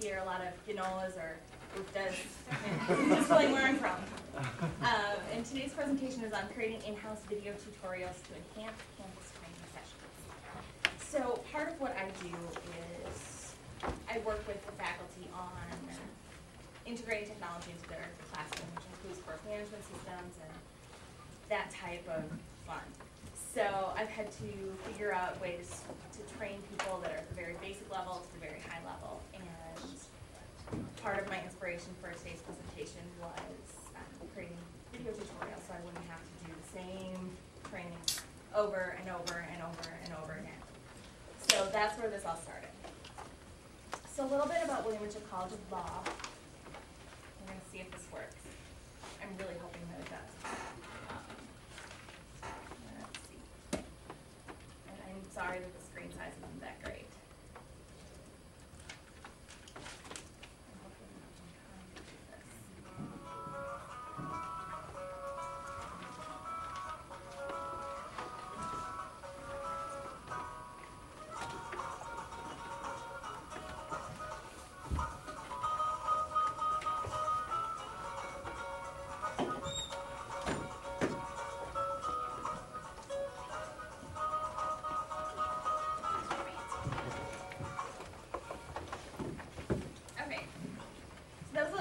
hear a lot of ganolas or oofdas, displaying where I'm from. And today's presentation is on creating in-house video tutorials to enhance campus training sessions. So part of what I do is I work with the faculty on integrating technology into their classroom, which includes course management systems and that type of fun. So I've had to figure out ways to train people that are at the very basic level to the very high level. And part of my inspiration for today's presentation was creating video tutorials so I wouldn't have to do the same training over and over and over and over again. So that's where this all started. So a little bit about William Mitchell College of Law. We're going to see if this works. I'm really hoping that it does. Let's see. And I'm sorry that the screen size isn't that great.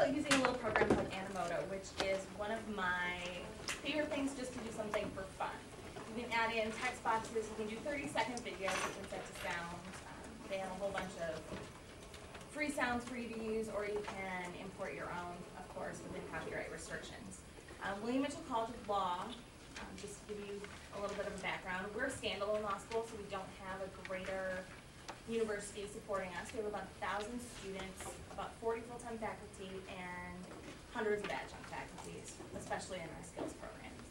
Using a little program called Animoto, which is one of my favorite things just to do something for fun. You can add in text boxes, you can do 30-second videos that can set to sound. They have a whole bunch of free sounds for you to use, or you can import your own, of course, within copyright restrictions. William Mitchell College of Law, just to give you a little bit of a background, we're a standalone law school, so we don't have a greater university supporting us. We have about 1,000 students, about 40 full-time faculty, and hundreds of adjunct faculties, especially in our skills programs.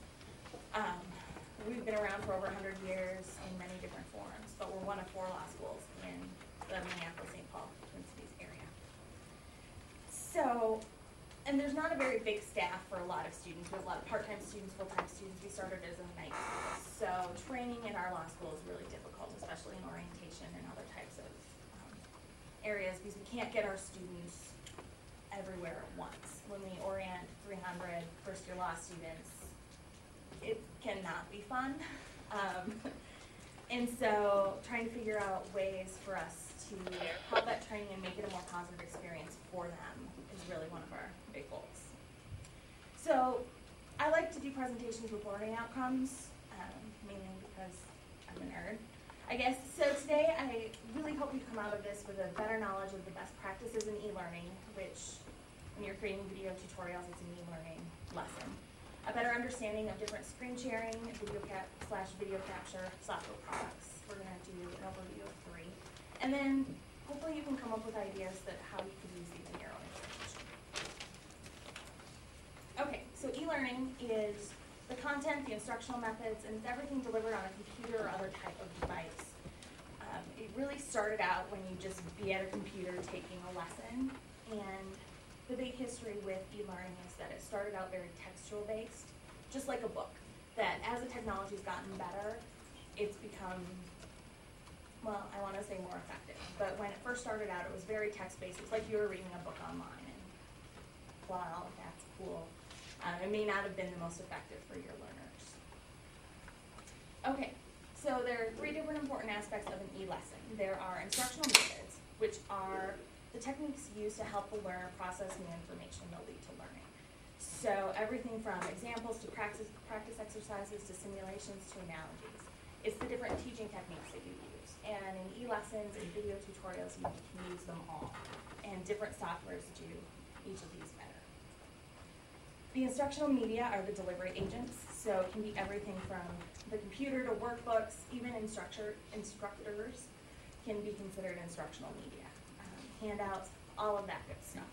We've been around for over 100 years in many different forms, but we're one of 4 law schools in the Minneapolis-St. Paul, Twin Cities area. So, and there's not a very big staff for a lot of students. We have a lot of part-time students, full-time students. We started as a night school. So training in our law school is really difficult, especially in orientation and other types of areas, because we can't get our students everywhere at once. When we orient 300 first-year law students, it cannot be fun. And so trying to figure out ways for us to help that training and make it a more positive experience for them is really one of our big goals. So I like to do presentations with learning outcomes, mainly because I'm a nerd, I guess. So today I really hope you come out of this with a better knowledge of the best practices in e-learning, which when you're creating video tutorials, it's an e-learning lesson. A better understanding of different screen sharing, video capture software products. We're going to do an overview of 3. And then hopefully you can come up with ideas that how you could use these in your own institution. Okay, so e-learning is the content, the instructional methods, and it's everything delivered on a computer or other type of device. It really started out when you just be at a computer taking a lesson, and the big history with e-learning is that it started out very textual based, just like a book. That as the technology's gotten better, it's become, well, I want to say more effective. But when it first started out, it was very text-based. It's like you were reading a book online, and wow, that's cool. It may not have been the most effective for your learners. Okay, so there are 3 different important aspects of an e-lesson. There are instructional methods, which are the techniques used to help the learner process new information that lead to learning. So everything from examples to practice exercises to simulations to analogies. It's the different teaching techniques that you use. And in e-lessons and video tutorials, you can use them all. And different softwares do each of these better. The instructional media are the delivery agents. So it can be everything from the computer to workbooks, even instructors can be considered instructional media. Handouts, all of that good stuff.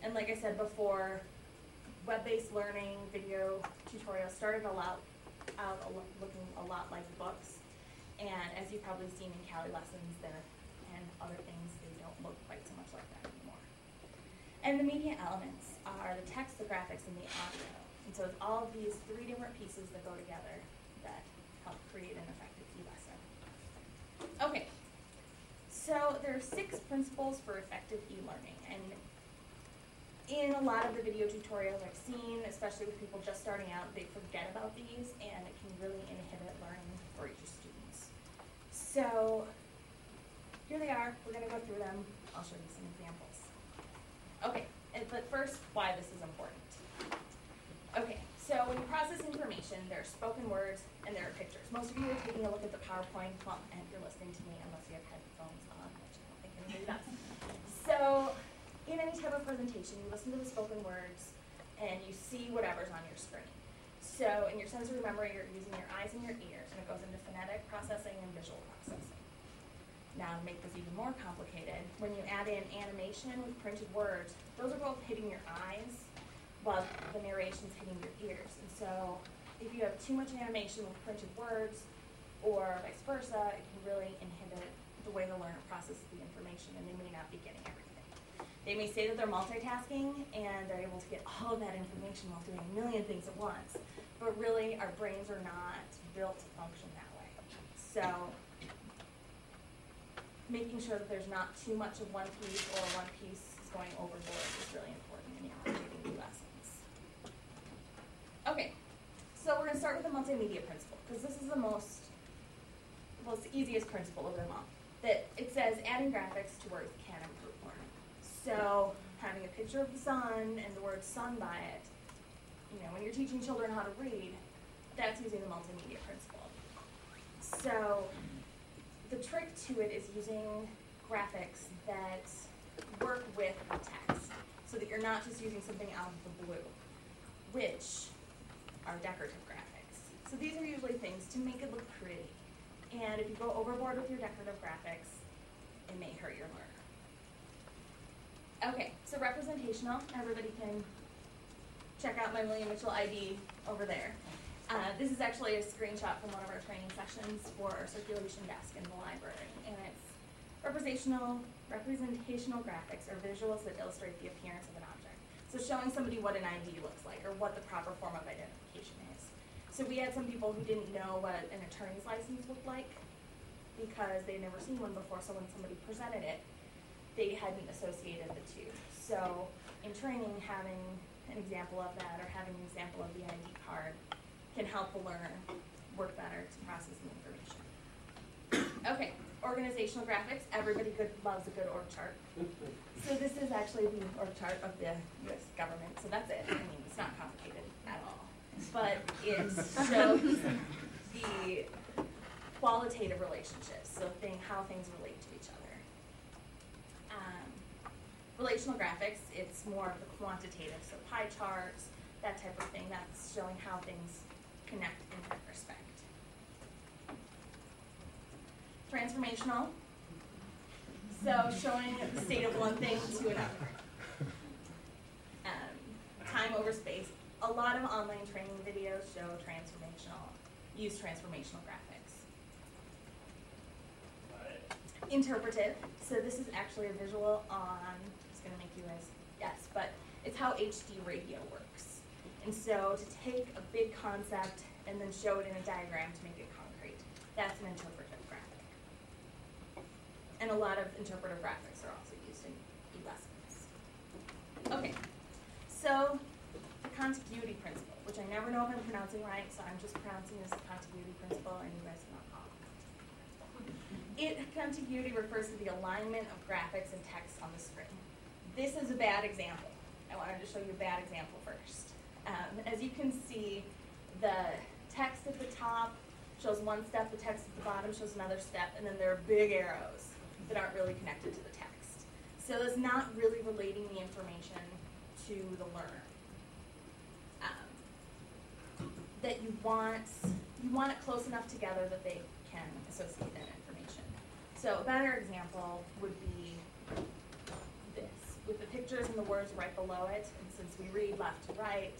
And like I said before, web-based learning video tutorials started out looking a lot like books. And as you've probably seen in Cali lessons and other things, they don't look quite so much like that anymore. And the media elements are the text, the graphics, and the audio. And so it's all of these 3 different pieces that go together that help create an effective e-lesson. Okay. So there are 6 principles for effective e-learning, and in a lot of the video tutorials I've seen, especially with people just starting out, they forget about these, and it can really inhibit learning for your students. So here they are. We're going to go through them. I'll show you some examples. Okay, but first, why this is important. Okay, so when you process information, there are spoken words and there are pictures. Most of you are taking a look at the PowerPoint, well, and you're listening to me unless you have headphones on, which I don't think anybody does. So in any type of presentation, you listen to the spoken words and you see whatever's on your screen. So in your sensory memory, you're using your eyes and your ears, and it goes into phonetic processing and visual processing. Now, to make this even more complicated, when you add in animation with printed words, those are both hitting your eyes while the narration's hitting your ears. And so if you have too much animation with printed words or vice versa, it can really inhibit the way the learner processes the information, and they may not be getting everything. They may say that they're multitasking and they're able to get all of that information while doing a million things at once, but really our brains are not built to function that way. So making sure that there's not too much of one piece or one piece is going overboard is really important when you're creating new lessons. Okay, so we're going to start with the multimedia principle, because this is the most, well, it's the easiest principle of them all. That it says adding graphics to words can improve learning. So having a picture of the sun and the word sun by it, when you're teaching children how to read, that's using the multimedia principle. So the trick to it is using graphics that work with text, so that you're not just using something out of the blue, which are decorative graphics. So these are usually things to make it look pretty. And if you go overboard with your decorative graphics, it may hurt your learner. Okay, so representational, everybody can check out my William Mitchell ID over there. This is actually a screenshot from one of our training sessions for our circulation desk in the library, and it's representational graphics are visuals that illustrate the appearance of an object. So showing somebody what an ID looks like, or what the proper form of identification is. So we had some people who didn't know what an attorney's license looked like because they'd never seen one before, so when somebody presented it, they hadn't associated the two. So in training, having an example of that or having an example of the ID card can help the learner work better to process the information. Okay, organizational graphics. Everybody loves a good org chart. So this is actually the org chart of the U.S. government, so that's it. I mean, it's not complicated at all. But it shows the qualitative relationships, so how things relate to each other. Relational graphics, it's more of the quantitative, so pie charts, that type of thing. That's showing how things connect in that respect. Transformational, so showing the state of one thing to another. Time over space. A lot of online training videos use transformational graphics. Interpretive, so this is actually a visual on, it's going to make you guys guess, but it's how HD radio works. And so to take a big concept and then show it in a diagram to make it concrete, that's an interpretive graphic. And a lot of interpretive graphics are also used in e-lessons. Okay, so the contiguity principle, which I never know if I'm pronouncing right, so I'm just pronouncing this the contiguity principle, and you guys can not call it. Contiguity refers to the alignment of graphics and text on the screen. This is a bad example. I wanted to show you a bad example first. As you can see, the text at the top shows one step, the text at the bottom shows another step, and then there are big arrows that aren't really connected to the text. So it's not really relating the information to the learner. That you want it close enough together that they can associate that information. So a better example would be this, with the pictures and the words right below it, and since we read left to right,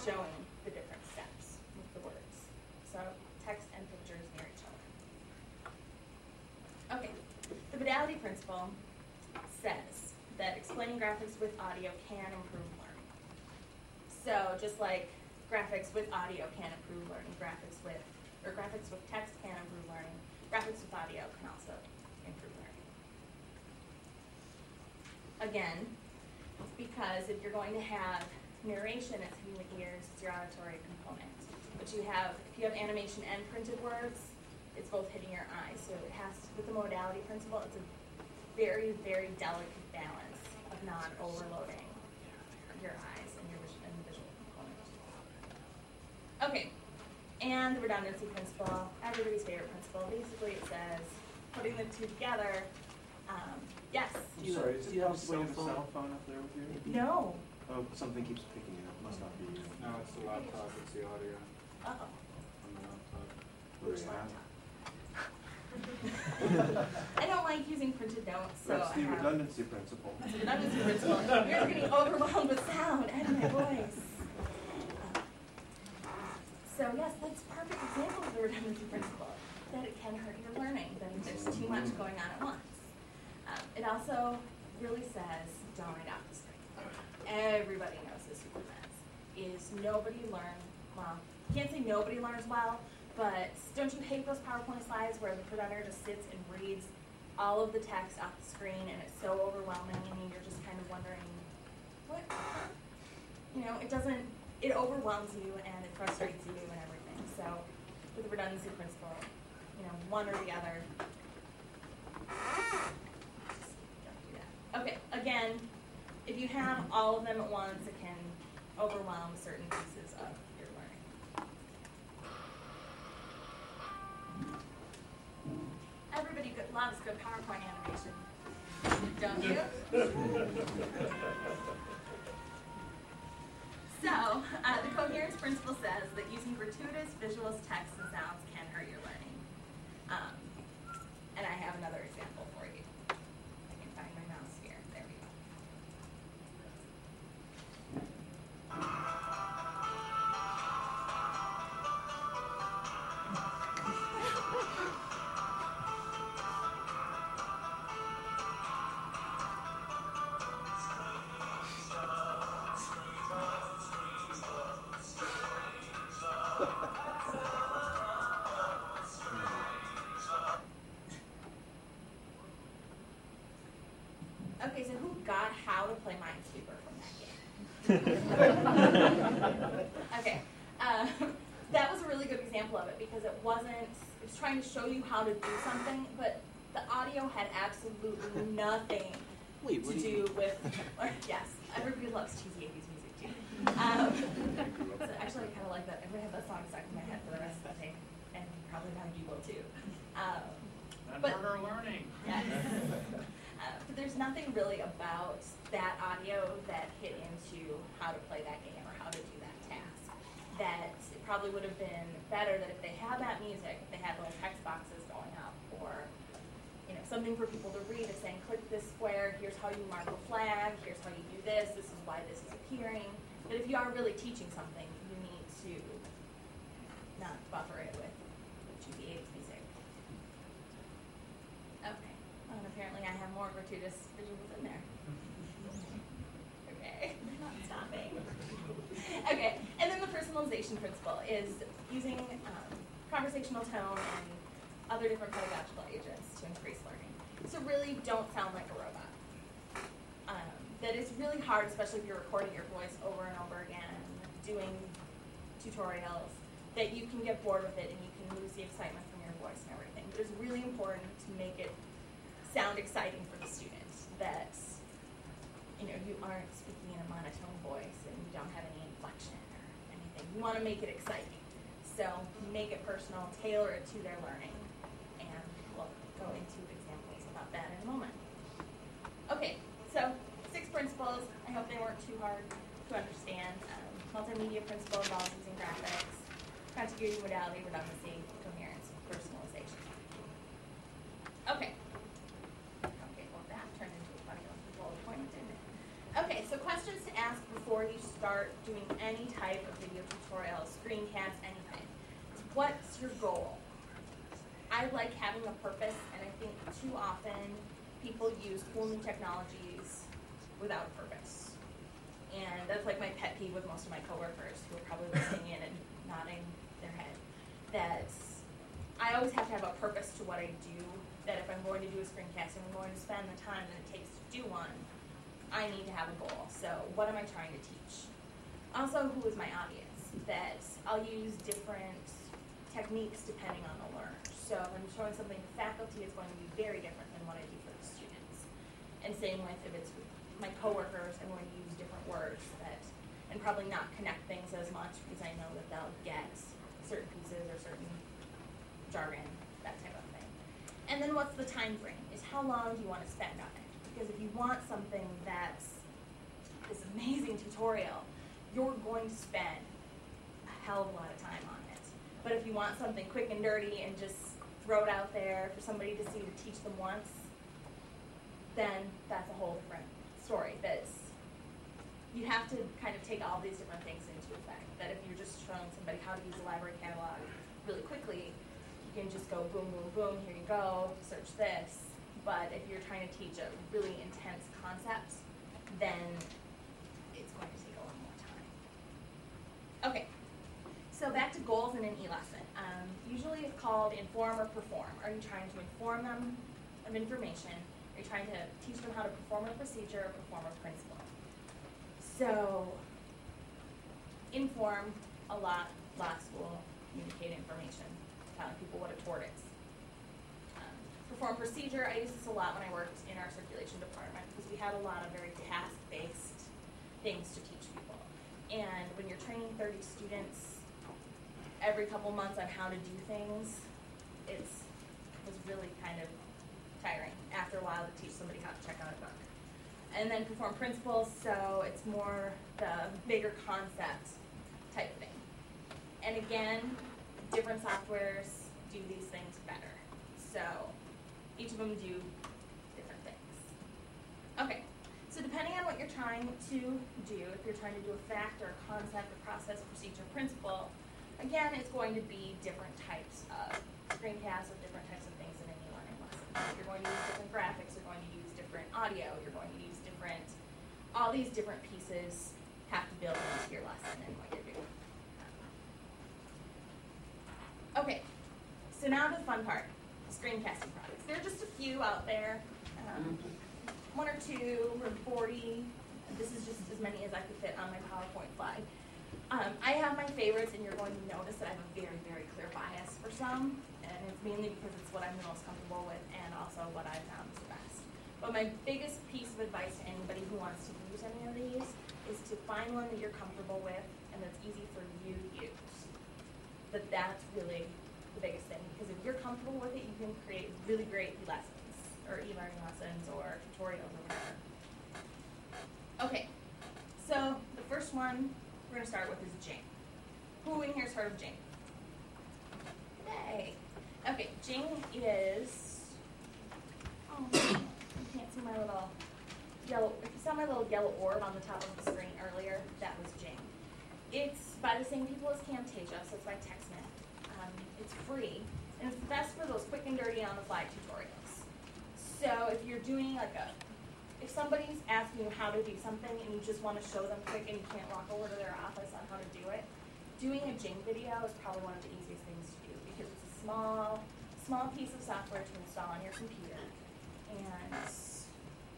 showing the different steps with the words. So text and pictures near each other. Okay, the Modality Principle says that explaining graphics with audio can improve learning. So just like graphics with audio can improve learning, graphics with text can improve learning, graphics with audio can also improve learning. again, because if you're going to have narration, it's hitting the ears, it's your auditory component. But if you have animation and printed words, it's both hitting your eyes. So it has to, with the modality principle, it's a very, very delicate balance of not overloading your eyes and the visual component. Okay, and the redundancy principle, everybody's favorite principle. Basically, it says putting the two together. Yes. Sorry, is it possible you have a cell phone up there with you? No. Oh, something keeps picking it up. Must not be you. No, it's the laptop. It's the audio Uh-oh. on the laptop. Which laptop? I don't like using printed notes, so That's the redundancy principle. That's the redundancy principle. You're getting overwhelmed with sound and my voice. So yes, that's a perfect example of the redundancy principle, that it can hurt your learning, that if there's too much going on at once. It also really says, don't read off the screen. Everybody knows this with events, is nobody learns, well, can't say nobody learns well, but don't you hate those PowerPoint slides where the presenter just sits and reads all of the text off the screen and it's so overwhelming and you're just kind of wondering, what? You know, it overwhelms you and it frustrates you and everything. So with the redundancy principle, you know, one or the other, okay, again, if you have all of them at once, it can overwhelm certain pieces of your learning. Everybody loves good PowerPoint animation, don't you? So, the Coherence Principle says that using gratuitous visuals, text, and sounds can hurt your learning. And I have another example for you. I can find my mouse here. There we go. Okay, so who got how to play Minesweeper from that game? Okay, that was a really good example of it because it was trying to show you how to do something, but the audio had absolutely nothing to do with, yes, everybody loves cheesy 80s music too. So actually I kind of like that. I'm going to have that song stuck in my head for the rest of the day, and probably none of you will too. But our learning. Yes. But there's nothing really about that audio that hit into how to play that game or how to do that task. That it probably would have been better that if they had that music, if they had little text boxes going up, or something for people to read, is saying, click this square, here's how you mark a flag, here's how you do this is why this is appearing. That if you are really teaching something, you need to not buffer it with cheesy 80s music. Okay, and apparently I have more gratuitous visuals in there. Okay, I'm not stopping. Okay, and then the personalization principle is using conversational tone and other different pedagogical agents to increase learning. So really don't sound like a robot. That is really hard, especially if you're recording your voice over and over again, doing tutorials, that you can get bored with it and you can lose the excitement from your voice and everything. But it's really important to make it sound exciting for the students, that you aren't speaking in a monotone voice and you don't have any inflection or anything. You want to make it exciting. So make it personal, tailor it to their learning, and we'll go into examples about that in a moment. Okay, so 6 principles. I hope they weren't too hard to understand. Multimedia Principle involves using graphics, contiguity, modality, redundancy, coherence, personalization. Okay. Okay, well that turned into a funny bullet point, didn't it? Okay, so questions to ask before you start doing any type of video tutorial, screencast, anything. What's your goal? I like having a purpose, and I think too often people use cool new technologies without a purpose. And that's like my pet peeve with most of my coworkers who are probably listening in and nodding their head. That I always have to have a purpose to what I do, that if I'm going to do a screencast and I'm going to spend the time that it takes to do one, I need to have a goal. So what am I trying to teach? Also, who is my audience? That I'll use different techniques depending on the learner. So if I'm showing something to faculty, it's going to be very different than what I do for the students. And same with if it's with my coworkers, I'm going to use different words and probably not connect things as much because I know that they'll get certain pieces or certain jargon, that type of thing. And then what's the time frame? Is how long do you want to spend on it? Because if you want something that's this amazing tutorial, you're going to spend a hell of a lot of time on it. But if you want something quick and dirty and just throw it out there for somebody to see to teach them once, then that's a whole different story. You have to kind of take all these different things into effect. That if you're just showing somebody how to use a library catalog really quickly, you can just go boom, boom, boom, here you go, search this. But if you're trying to teach a really intense concept, then it's going to take a lot more time. Okay, so back to goals in an e-lesson. Usually it's called inform or perform. Are you trying to inform them of information? Are you trying to teach them how to perform a procedure or perform a principle? So, inform a lot school, communicate information, telling people what a tort is. Perform procedure, I used this a lot when I worked in our circulation department because we had a lot of very task-based things to teach people. And when you're training 30 students every couple months on how to do things, it was really kind of tiring after a while to teach somebody how to check out a book. And then perform principles, so it's more the bigger concept type thing. And again, different softwares do these things better. So each of them do different things. Okay, so depending on what you're trying to do, if you're trying to do a fact or a concept or process, procedure, principle, again, it's going to be different types of screencasts or different types of things in any learning lesson. You're going to use different graphics, you're going to use different audio, you're going to use different, all these different pieces have to build into your lesson and what you're doing. Okay, so now to the fun part, screencasting products. There are just a few out there, one or two or 40. This is just as many as I could fit on my PowerPoint slide. I have my favorites, and you're going to notice that I have a very, very clear bias for some, and it's mainly because it's what I'm the most comfortable with and also what I found is the best. But my biggest piece of advice to anybody who wants to use any of these is to find one that you're comfortable with and that's easy for you to use. That's really the biggest thing, because if you're comfortable with it, you can create really great lessons or e-learning lessons or tutorials or whatever. Okay, so the first one we're going to start with is Jing. Who in here has heard of Jing? Yay. Okay, Jing is, oh, you can't see my little yellow, if you saw my little yellow orb on the top of the screen earlier, that was Jing. It's by the same people as Camtasia, so it's by TechSmith. It's free, and it's best for those quick and dirty on-the-fly tutorials. So if you're doing if somebody's asking you how to do something and you just want to show them quick and you can't walk over to their office on how to do it, doing a Jing video is probably one of the easiest things to do because it's a small piece of software to install on your computer, and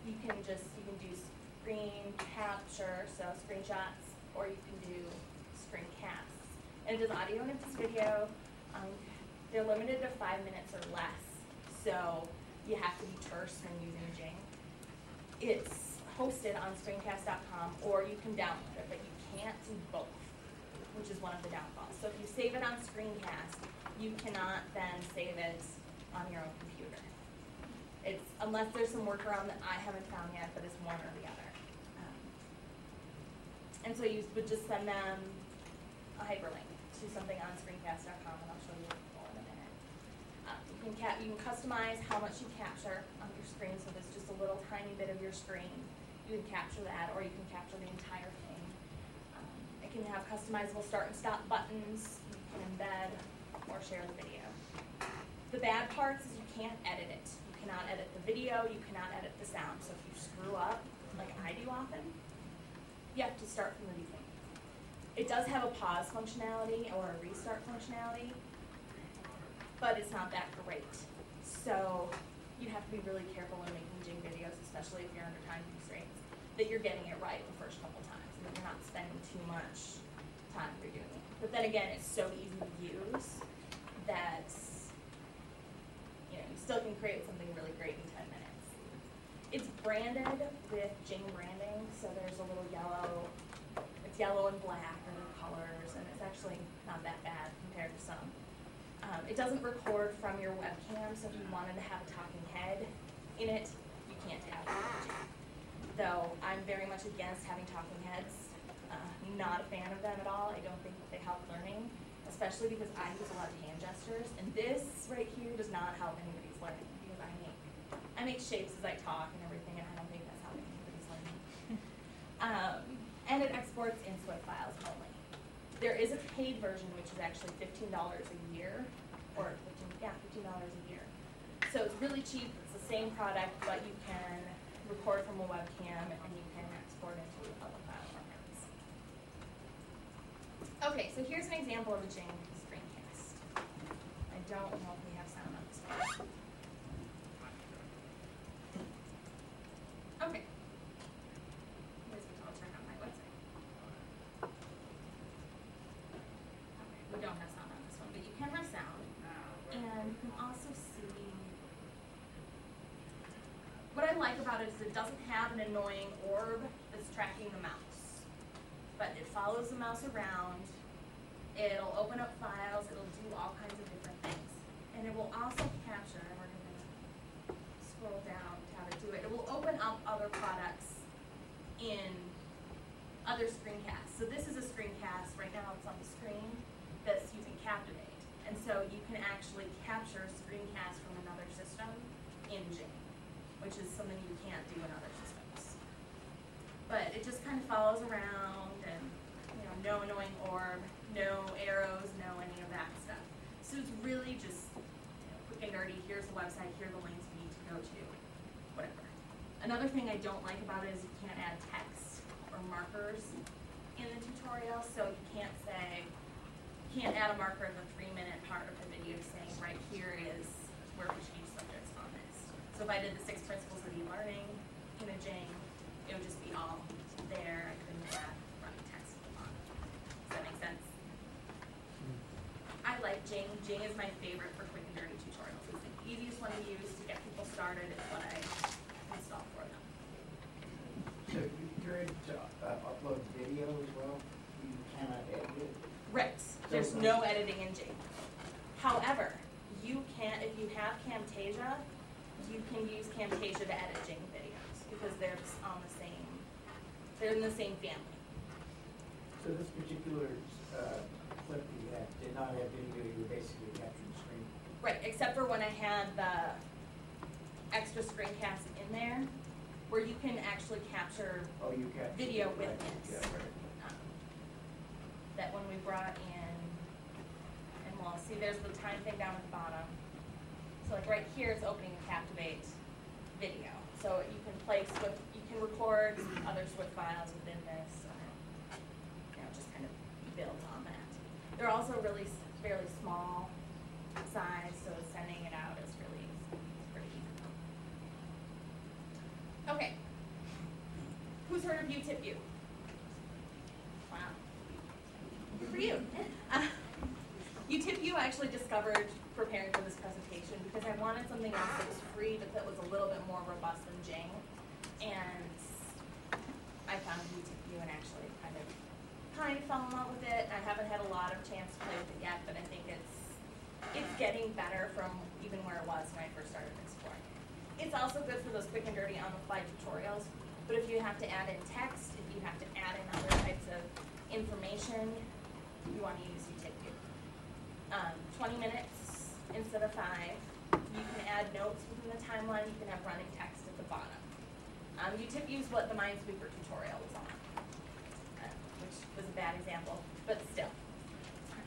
you can do screen capture, so screenshots, or you can do screencasts. And it does audio and it does video. They're limited to 5 minutes or less, so you have to be terse when using Jing. It's hosted on screencast.com, or you can download it, but you can't do both, which is one of the downfalls. So if you save it on Screencast, you cannot then save it on your own computer. Unless there's some workaround that I haven't found yet, but it's one or the other. And so you would just send them a hyperlink to something on screencast.com, and I'll show you more in a minute. You can customize how much you capture on your screen, so there's just a little tiny bit of your screen. You can capture that, or you can capture the entire thing. It can have customizable start and stop buttons. You can embed or share the video. The bad parts is you can't edit it. You cannot edit the video, you cannot edit the sound. So if you screw up, like I do often, you have to start from the beginning. It does have a pause functionality or a restart functionality, but it's not that great. So you have to be really careful when making Jing videos, especially if you're under time constraints. that you're getting it right the first couple times, and that you're not spending too much time redoing it. But then again, it's so easy to use that you still can create something really great in 10 minutes. It's branded with Jing branding, so there's a little yellow, it's yellow and black are the colors, and it's actually not that bad compared to some. It doesn't record from your webcam, so if you wanted to have a talking head in it, you can't have it in Jing. Though I'm very much against having talking heads. Not a fan of them at all. I don't think that they help learning, especially because I use a lot of hand gestures, and this right here does not help anybody's learning because I make shapes as I talk and everything, and I don't think that's helping anybody's learning. And it exports in SWIFT files only. There is a paid version, which is actually $15 a year, or $15 a year. So it's really cheap. It's the same product, but you can record from a webcam and you can export into a public file formats. Okay, so here's an example of a Jing screencast. I don't know if we have sound on this one. Okay. I'll turn on my website. Okay, we don't have sound on this one, but you can have sound. And you can also see, what I like about it is it doesn't have an annoying orb that's tracking the mouse, but it follows the mouse around, it'll open up files, it'll do all kinds of different things. And it will also capture, and we're going to scroll down to how to do it, it will open up other products in other screencasts. So this is a screencast, right now it's on the screen, that's using Captivate. And so you can actually capture screencasts from another system in Jing, which is something you can't do in other systems. But it just kind of follows around, and no annoying orb, no arrows, no any of that stuff. So it's really just quick and dirty. Here's the website, here are the links you need to go to, whatever. Another thing I don't like about it is you can't add text or markers in the tutorial, so you can't add a marker in the 3-minute part of the video saying right here is where we should use subjects on this. So if I did the 6 principles of e-learning in a Jing, it would just be all there. I couldn't add running text on. Does that make sense? I like Jing. Jing is my favorite for quick and dirty tutorials. It's the easiest one to use to get people started. It's what I install for them. So you're able to upload video as well? You cannot edit it? Right. There's no editing in Jing. However, you can, if you have Camtasia, you can use Camtasia to edit Jing videos because they're just on the same, they're in the same family. So this particular clip you had did not have video, you were basically capturing the screen? Right, except for when I had the extra screencast in there, where you can actually capture video with this. Yeah, right. That when we brought in, and we'll see there's the time thing down at the bottom. So like right here it's opening a Captivate video. So you can you can record other SWIFT files within this, just kind of build on that. They're also really fairly small size, so sending it out is pretty easy. Okay. Who's heard of uTipu? Wow. Good for you. uTipu I actually discovered preparing for this presentation because I wanted something else that was free but that was a little bit more robust than Jing. And I found uTipu and actually kind of fell in love with it. I haven't had a lot of chance to play with it yet, but I think it's getting better from even where it was when I first started exploring it. It's also good for those quick and dirty on-the-fly tutorials, but if you have to add in text, if you have to add in other types of information, you want to use uTipu. 20 minutes instead of 5. You can add notes within the timeline. You can have running text at the bottom. uTipu is what the Minesweeper tutorial was on, which was a bad example, but still.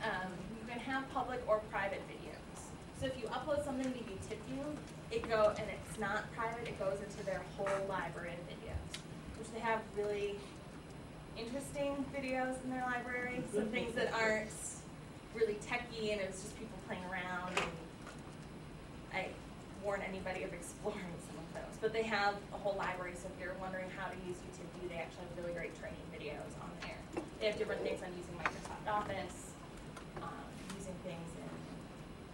You can have public or private videos. So if you upload something to uTipu, and it's not private, it goes into their whole library of videos, which they have really interesting videos in their library, some things that aren't really techy and it's just people playing around. And warn anybody of exploring some of those. But they have a whole library, so if you're wondering how to use uTipu, they actually have really great training videos on there. They have different things on using Microsoft Office, using things in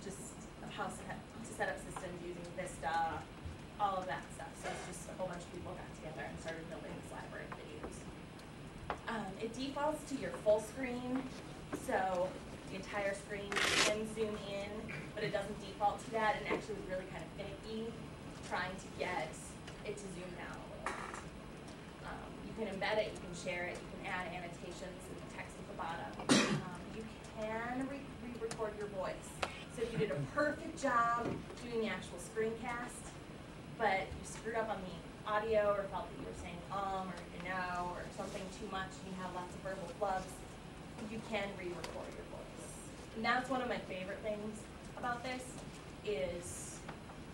just how to set up systems using Vista, all of that stuff. So it's just a whole bunch of people got together and started building this library of videos. It defaults to your full screen, so the entire screen can zoom in, but it doesn't default to that, and actually was really kind of finicky trying to get it to zoom down a little bit. You can embed it, you can share it, you can add annotations and text at the bottom. You can re-record your voice. So if you did a perfect job doing the actual screencast, but you screwed up on the audio or felt that you were saying or you know, or something too much and you have lots of verbal flubs, you can re-record your voice. And that's one of my favorite things about this is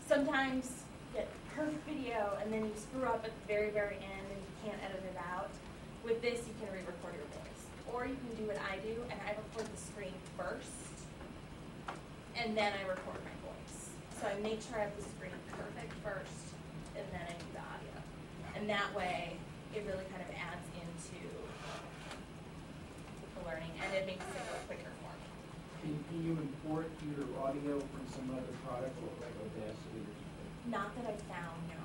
sometimes you get perfect video and then you screw up at the very, very end and you can't edit it out. With this, you can re-record your voice. Or you can do what I do and I record the screen first and then I record my voice. So I make sure I have the screen perfect first and then I do the audio. And that way, it really kind of adds into the learning and it makes it go quicker for me. Can you import your audio from some other product or like Audacity or something? Not that I found, no.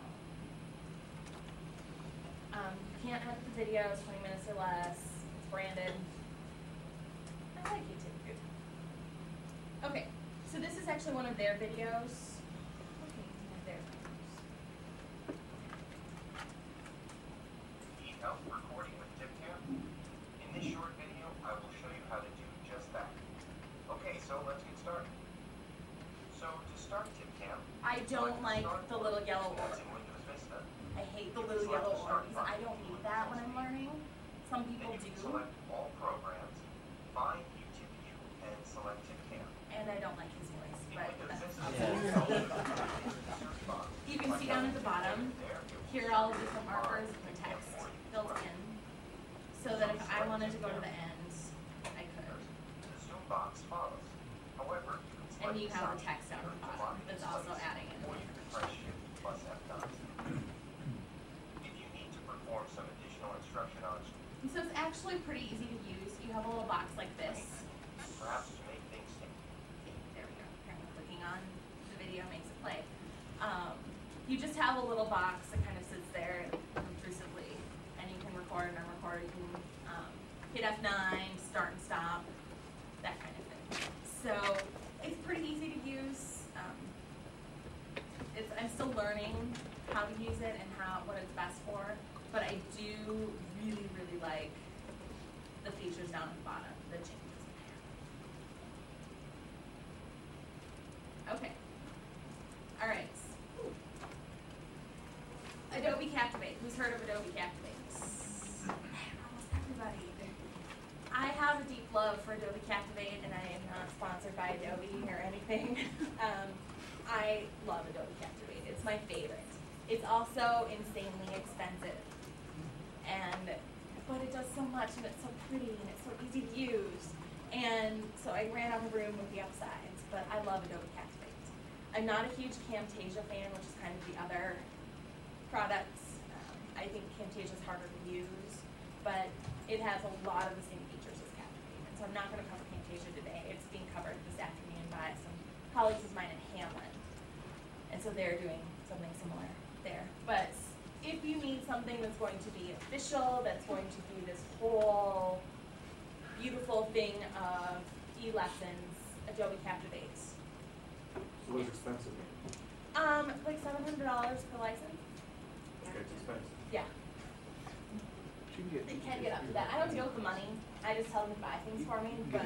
You can't have the videos 20 minutes or less. It's branded. I like uTipu. Okay, so this is actually one of their videos. Okay, one of their videos. Need help recording with TipCam? In this short video, I will show you how to do just that. Okay, so let's get started. So to start TipCam, I don't like the little yellow that's orb. in Windows Vista. I hate the little yellow orb because I don't need that when I'm learning. Some people Then you can do, select all programs, find uTipu, and select TipCam. and I don't like his voice, In but Windows that's Vista, search box. You can see down at the bottom, There, it will here are all the different markers and the text built in, so that if I wanted to go to the end, I could. The zoom box follows. However, you can select And you have the size text down at the bottom that's also adding in. or you can press Shift plus F9. If you need to perform some additional instruction on And so it's actually pretty easy to use. You have a little box like this. perhaps to make things simple. There we go. Apparently clicking on the video makes it play. You just have a little box that kind of sits there intrusively, and you can record and unrecord. You can hit F9, start and stop, that kind of thing. So it's pretty easy to use. I'm still learning how to use it and what it's best for, but I do really, really like the features down at the bottom, the changes in there. Okay. All right. Adobe Captivate. Who's heard of Adobe Captivate? Almost everybody. I have a deep love for Adobe Captivate, and I am not sponsored by Adobe or anything. I love Adobe Captivate. It's my favorite. It's also insanely expensive, but it does so much, and it's so pretty, and it's so easy to use. And so I ran out of room with the upsides, but I love Adobe Captivate. I'm not a huge Camtasia fan, which is kind of the other products. I think Camtasia is harder to use, but it has a lot of the same features as Captivate. And so I'm not going to cover Camtasia today. It's being covered this afternoon by some colleagues of mine at Hamlin. And so they're doing something similar there. But if you need something that's going to be official, that's going to be this whole beautiful thing of e-lessons, Adobe Captivate. So what's expensive? Like $700 per license. Okay, it's expensive. Yeah. It can get up to that. I don't deal with the money. I just tell them to buy things for me. But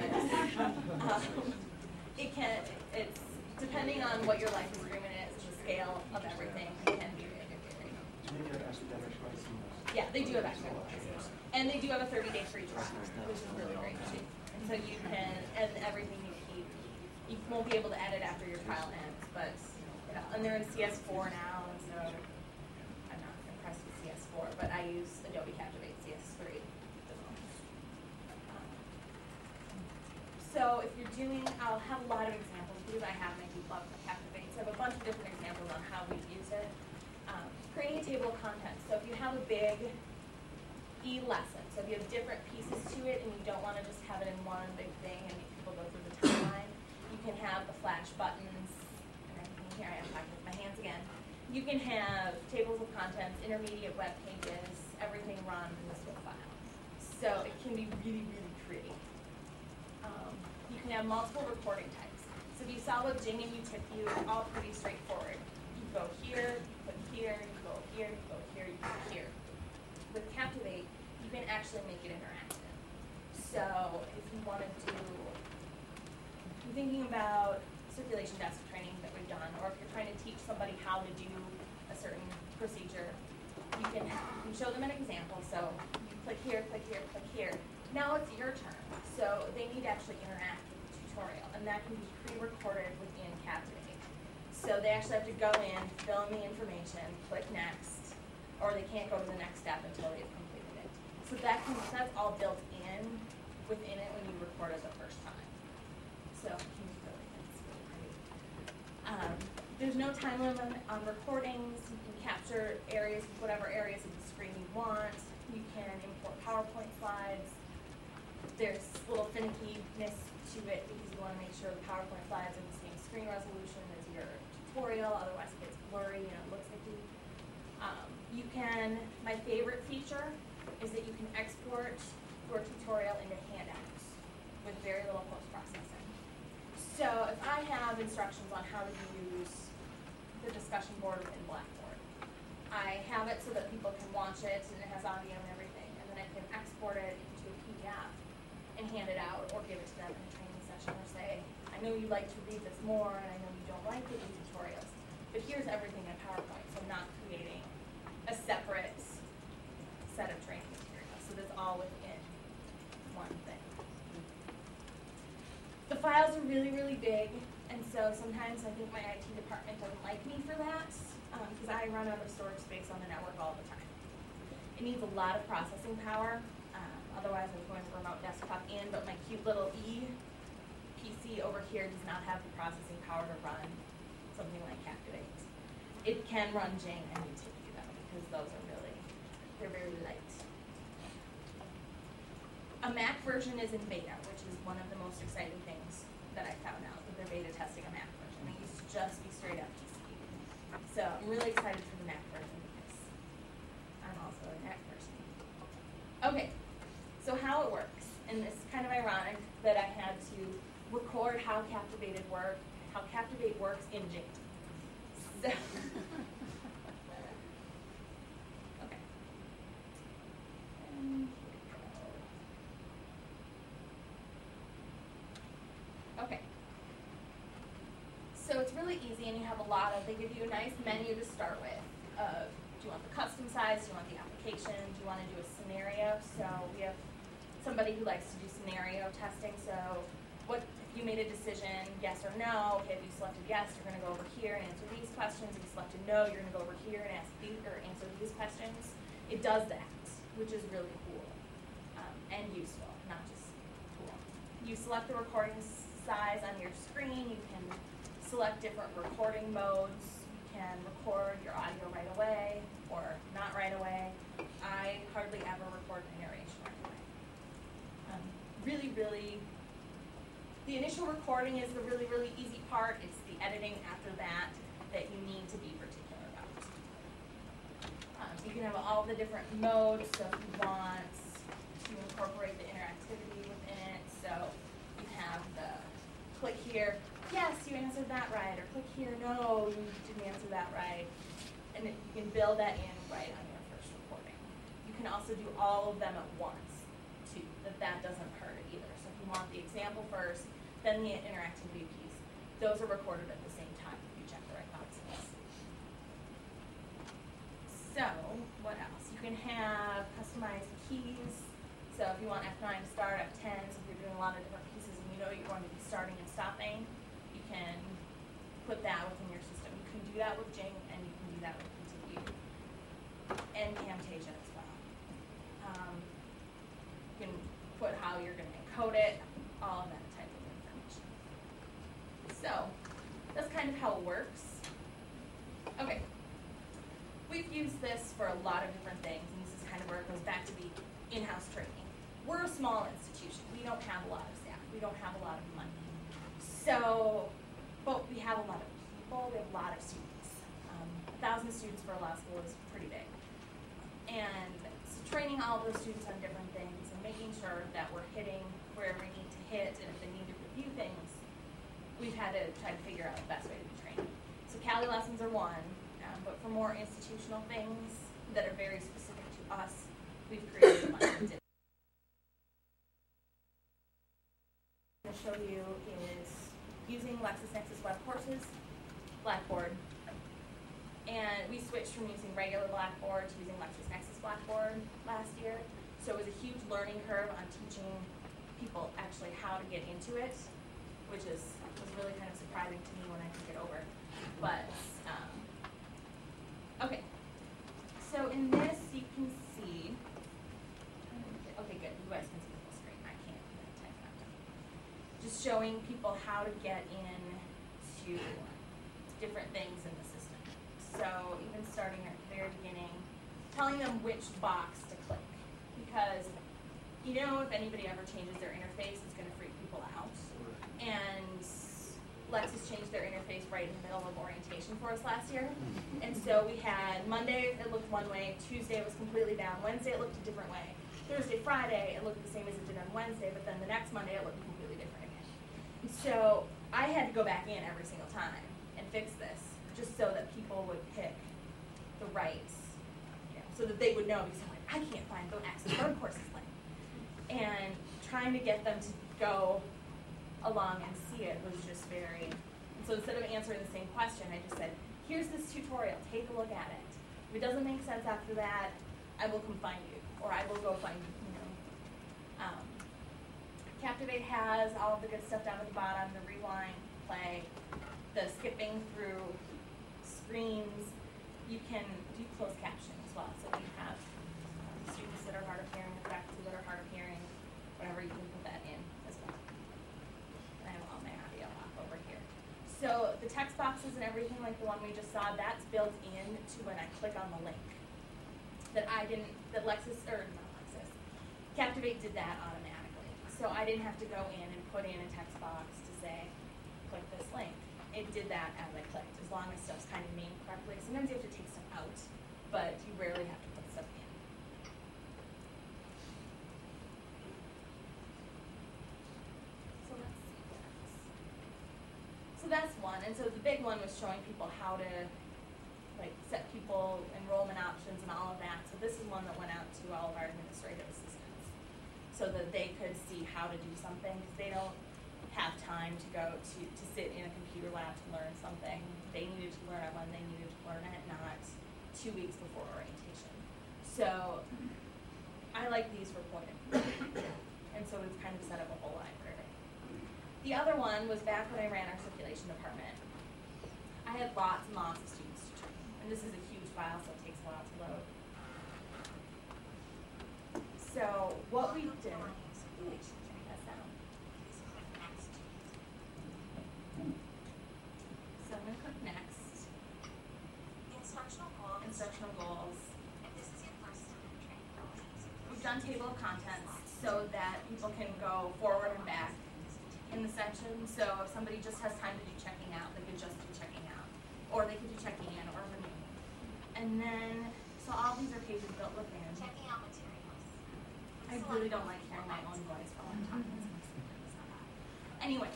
it's depending on what your license agreement is, the scale of everything can be very, very. Yeah, they do have extra license. And they do have a 30-day free trial, which is really great too. And so you can, and everything you keep, you won't be able to edit after your trial ends, but, and they're in CS4 now, and so I'm not impressed with CS4, but I use Adobe Captivate CS3 the most. So So if you're doing, I'll have a lot of examples because I have, and I do love Captivate. So I have a bunch of different examples on how we use it. Creating a table of contents. So if you have a big lesson, so if you have different pieces to it and you don't want to just have it in one big thing and make people go through the timeline, you can have the flash buttons and everything. Here I am talking with my hands again. You can have tables of contents, intermediate web pages, everything run in this one file. So it can be really, really pretty. You can have multiple recording types. So if you saw with Jing and uTipu, it's all pretty straightforward. You go here, you put here, you go here, you go here, you go here. With Captivate, you can actually make it interactive. So if you want to do, I'm thinking about circulation desk training that we've done, or if you're trying to teach somebody how to do a certain procedure, you can show them an example. So you click here, click here, click here. Now it's your turn. So they need to actually interact with the tutorial, and that can be pre-recorded within Captivate. So they actually have to go in, fill in the information, click next, or they can't go to the next step until they've completed it. So that's all built in within it when you record it the first time. So it's really pretty. There's no time limit on recordings. You can capture areas, whatever areas of the screen you want. You can import PowerPoint slides. There's a little finickiness to it because you want to make sure the PowerPoint slides are the same screen resolution as your tutorial, otherwise it gets blurry and it looks icky. You can, my favorite feature is that you can export your tutorial into handouts with very little post-processing. So if I have instructions on how to use the discussion board within Blackboard, I have it so that people can watch it and it has audio and everything, and then I can export it into a PDF and hand it out or give it to them in a training session or say, I know you like to read this more and I know you don't like to do tutorials, but here's everything in PowerPoint, so I'm not creating a separate set of training materials. So that's all within one thing. The files are really, really big, and so sometimes I think my IT department doesn't like me for that, because I run out of storage space on the network all the time. It needs a lot of processing power. Otherwise, I was going to remote desktop in, but my cute little PC over here does not have the processing power to run something like Captivate. It can run Jing and uTipu though, because those are they're very light. A Mac version is in beta, which is one of the most exciting things that I found out, that they're beta testing a Mac version. It used to just be straight up PC. So I'm really excited for the Mac version because I'm also a Mac person. Okay, so how it works, and it's kind of ironic that I had to record how Captivate works in Jing. So okay. And here we go. Okay. So it's really easy, and you have a lot of, they give you a nice menu to start with of, do you want the custom size, do you want the application, do you want to do a scenario? So we have somebody who likes to do scenario testing, so what if you made a decision, yes or no? Okay, if you selected yes, you're going to go over here and answer these questions. If you selected no, you're going to go over here and answer these questions. It does that, which is really cool and useful, not just cool. You select the recording size on your screen. You can select different recording modes. You can record your audio right away or not right away. I hardly ever record my narration right away. The initial recording is the really, really easy part. It's the editing after that that you need to be particular about. You can have all the different modes, so if you want to incorporate the interactivity within it, so you have the click here, yes, you answered that right, or click here, no, you didn't answer that right. And you can build that in right on your first recording. You can also do all of them at once, too, that doesn't hurt it either. So if you want the example first, then the interactivity piece, those are recorded at the same time if you check the right boxes. So, what else? You can have customized keys. So if you want F9 to start, F10, so if you're doing a lot of different pieces and you know you're going to be starting and stopping, you can put that within your system. You can do that with Jing, and you can do that with uTipu and Camtasia as well. You can put how you're going to encode it, all of that type of information. kind of how it works. Okay. We've used this for a lot of different things, and this is kind of where it goes back to the in-house training. We're a small institution. We don't have a lot of staff. We don't have a lot of money. So, but we have a lot of people. We have a lot of students. 1,000 students for a law school is pretty big. And so training all of those students on different things and making sure that we're hitting where we need to hit, and if they need to review things, we've had to try to figure out the best way to be trained. So Cali lessons are one, but for more institutional things that are very specific to us, we've created a bunch of different. What I'm going to show you is using LexisNexis Web Courses, Blackboard, and we switched from using regular Blackboard to using LexisNexis Blackboard last year. So it was a huge learning curve on teaching people actually how to get into it, which was really kind of surprising to me when I took it over. But, okay. So in this, you can see, okay, good, you guys can see the full screen. I can't type that down. Just showing people how to get into different things in the system. So even starting at the very beginning, telling them which box to click. Because, you know, if anybody ever changes their interface, it's going to freak people out. And Lexis changed their interface right in the middle of orientation for us last year. And so we had Monday, it looked one way. Tuesday, it was completely down. Wednesday, it looked a different way. Thursday, Friday, it looked the same as it did on Wednesday, but then the next Monday, it looked completely different again. And so I had to go back in every single time and fix this, just so that people would pick the right, so that they would know, because I'm like, I can't find the Access Learn courses link. And trying to get them to go along and see it was just very, and so instead of answering the same question, I just said, here's this tutorial, take a look at it. If it doesn't make sense after that, I will come find you, or I will go find you, Captivate has all of the good stuff down at the bottom, the rewind, play, the skipping through screens. You can do closed captioning as well. So you have students that are hard of hearing, faculty that are hard of hearing, whatever, you can put that in as well. And I have all my audio off over here. So the text boxes and everything like the one we just saw, that's built in to when I click on the link. That I didn't, that Captivate did that automatically. So I didn't have to go in and put in a text box to say, click this link. It did that as I clicked, as long as stuff's kind of named correctly. Sometimes you have to take stuff out, but you rarely have to put stuff in. So let's see what else. So that's one, and so the big one was showing people how to set people enrollment options and all of that. So this is one that went out to all of our administrative assistants, so that they could see how to do something, because they don't have time to go to sit in a computer lab to learn something. They needed to learn it when they needed to learn it, not 2 weeks before orientation. So I like these for pointed. And so we've kind of set up a whole library. The other one was back when I ran our circulation department. I had lots and lots of students to train. And this is a huge file, so it takes a while to load. So what we did, so I'm going to click next. Instructional goals. We've done table of contents so that people can go forward and back in the section. So if somebody just has time to do checking out, they could just do checking out. Or they could do checking in or renewing. And then, so all these are pages built within. I really don't like hearing my own voice while I'm talking. Anyway,